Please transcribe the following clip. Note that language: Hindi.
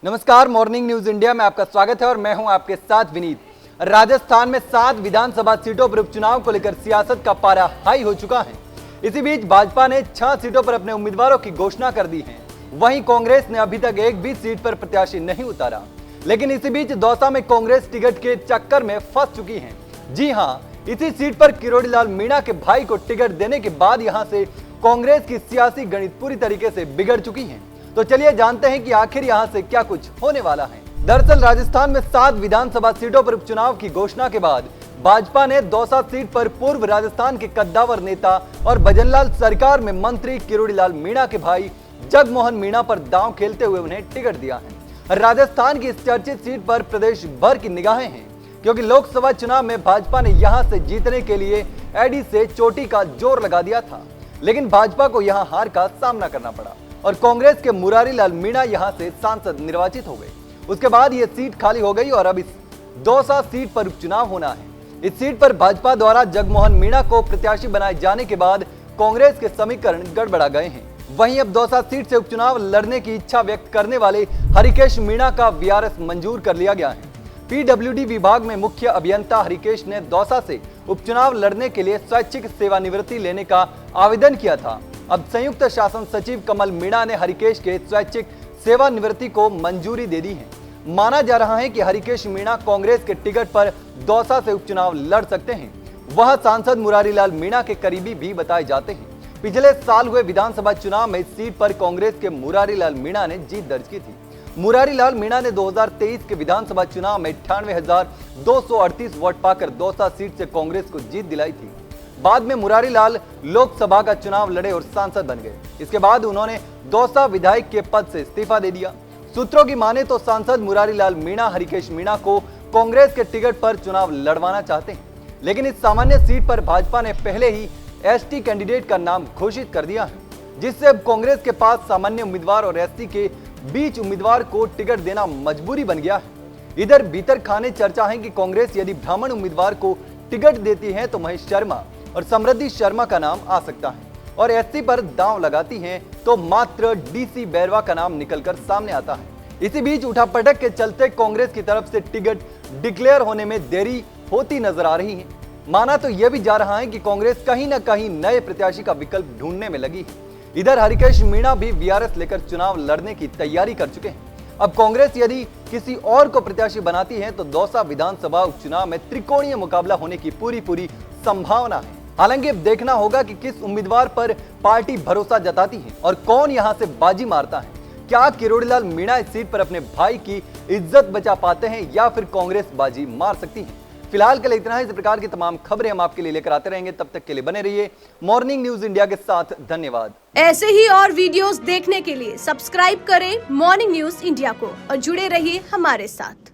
नमस्कार, मॉर्निंग न्यूज इंडिया में आपका स्वागत है और मैं हूं आपके साथ विनीत। राजस्थान में 7 विधानसभा सीटों पर उपचुनाव को लेकर सियासत का पारा हाई हो चुका है। इसी बीच भाजपा ने 6 सीटों पर अपने उम्मीदवारों की घोषणा कर दी है। वहीं कांग्रेस ने अभी तक एक भी सीट पर प्रत्याशी नहीं उतारा। लेकिन इसी बीच दौसा में कांग्रेस टिकट के चक्कर में फंस चुकी है। जी हाँ, इसी सीट पर किरोड़ी लाल मीणा के भाई को टिकट देने के बाद यहाँ से कांग्रेस की सियासी गणित पूरी तरीके से बिगड़ चुकी है। तो चलिए जानते हैं कि आखिर यहाँ से क्या कुछ होने वाला है। दरअसल राजस्थान में 7 विधानसभा सीटों पर उपचुनाव की घोषणा के बाद भाजपा ने दौसा सीट पर पूर्व राजस्थान के कद्दावर नेता और भजनलाल सरकार में मंत्री किरोड़ी लाल मीणा के भाई जगमोहन मीणा पर दांव खेलते हुए उन्हें टिकट दिया है। राजस्थान की इस चर्चित सीट पर प्रदेश भर की निगाहें हैं, क्योंकि लोकसभा चुनाव में भाजपा ने यहां से जीतने के लिए एडी से चोटी का जोर लगा दिया था। लेकिन भाजपा को यहां हार का सामना करना पड़ा और कांग्रेस के मुरारी लाल मीणा यहां से सांसद निर्वाचित हो गए। उसके बाद यह सीट खाली हो गई और अब इस दौसा सीट पर उपचुनाव होना है। इस सीट पर भाजपा द्वारा जगमोहन मीणा को प्रत्याशी बनाए जाने के बाद कांग्रेस के समीकरण गड़बड़ा गए हैं। वहीं अब दौसा सीट से उपचुनाव लड़ने की इच्छा व्यक्त करने वाले हरिकेश मीणा का वीआरएस मंजूर कर लिया गया है। पीडब्ल्यूडी विभाग में मुख्य अभियंता हरिकेश ने दौसा से उपचुनाव लड़ने के लिए स्वैच्छिक सेवानिवृत्ति लेने का आवेदन किया था। अब संयुक्त शासन सचिव कमल मीणा ने हरिकेश के स्वैच्छिक सेवानिवृत्ति को मंजूरी दे दी है। माना जा रहा है कि हरिकेश मीणा कांग्रेस के टिकट पर दौसा से उपचुनाव लड़ सकते हैं। वह सांसद मुरारी लाल मीणा के करीबी भी बताए जाते हैं। पिछले साल हुए विधानसभा चुनाव में इस सीट पर कांग्रेस के मुरारी लाल मीणा ने जीत दर्ज की थी। मुरारी लाल मीणा ने 2023 के विधानसभा चुनाव में 98,238 वोट पाकर दौसा सीट से कांग्रेस को जीत दिलाई थी। बाद में मुरारी लाल लोकसभा का चुनाव लड़े और सांसद बन गए। इसके बाद उन्होंने दौसा विधायक के पद से इस्तीफा दे दिया। सूत्रों की माने तो सांसद मुरारी लाल मीणा हरिकेश मीणा को कांग्रेस के टिकट पर चुनाव लड़वाना चाहते हैं। लेकिन इस सामान्य सीट पर भाजपा ने पहले ही एसटी कैंडिडेट का नाम घोषित कर दिया है, जिससे अब कांग्रेस के पास सामान्य उम्मीदवार और एसटी के बीच उम्मीदवार को टिकट देना मजबूरी बन गया है। इधर भीतर खाने चर्चा है कि कांग्रेस यदि ब्राह्मण उम्मीदवार को टिकट देती है तो महेश शर्मा और समृद्धि शर्मा का नाम आ सकता है, और एससी पर दांव लगाती हैं तो मात्र डीसी बैरवा का नाम निकलकर सामने आता है। इसी बीच उठापटक के चलते कांग्रेस की तरफ से टिकट डिक्लेयर होने में देरी होती नजर आ रही है। माना तो यह भी जा रहा है कि कांग्रेस कहीं न कहीं नए प्रत्याशी का विकल्प ढूंढने में लगी है। इधर हरिकेश मीणा भी वीआरएस लेकर चुनाव लड़ने की तैयारी कर चुके हैं। अब कांग्रेस यदि किसी और को प्रत्याशी बनाती है तो दौसा विधानसभा उपचुनाव में त्रिकोणीय मुकाबला होने की पूरी संभावना है। हालांकि अब देखना होगा कि किस उम्मीदवार पर पार्टी भरोसा जताती है और कौन यहां से बाजी मारता है। क्या किरोड़ी लाल मीणा इस सीट पर अपने भाई की इज्जत बचा पाते हैं या फिर कांग्रेस बाजी मार सकती है। फिलहाल के लिए इतना ही। इस प्रकार की तमाम खबरें हम आपके लिए लेकर आते रहेंगे। तब तक के लिए बने रहिए मॉर्निंग न्यूज इंडिया के साथ। धन्यवाद। ऐसे ही और वीडियोस देखने के लिए सब्सक्राइब करें मॉर्निंग न्यूज इंडिया को और जुड़े रहिए हमारे साथ।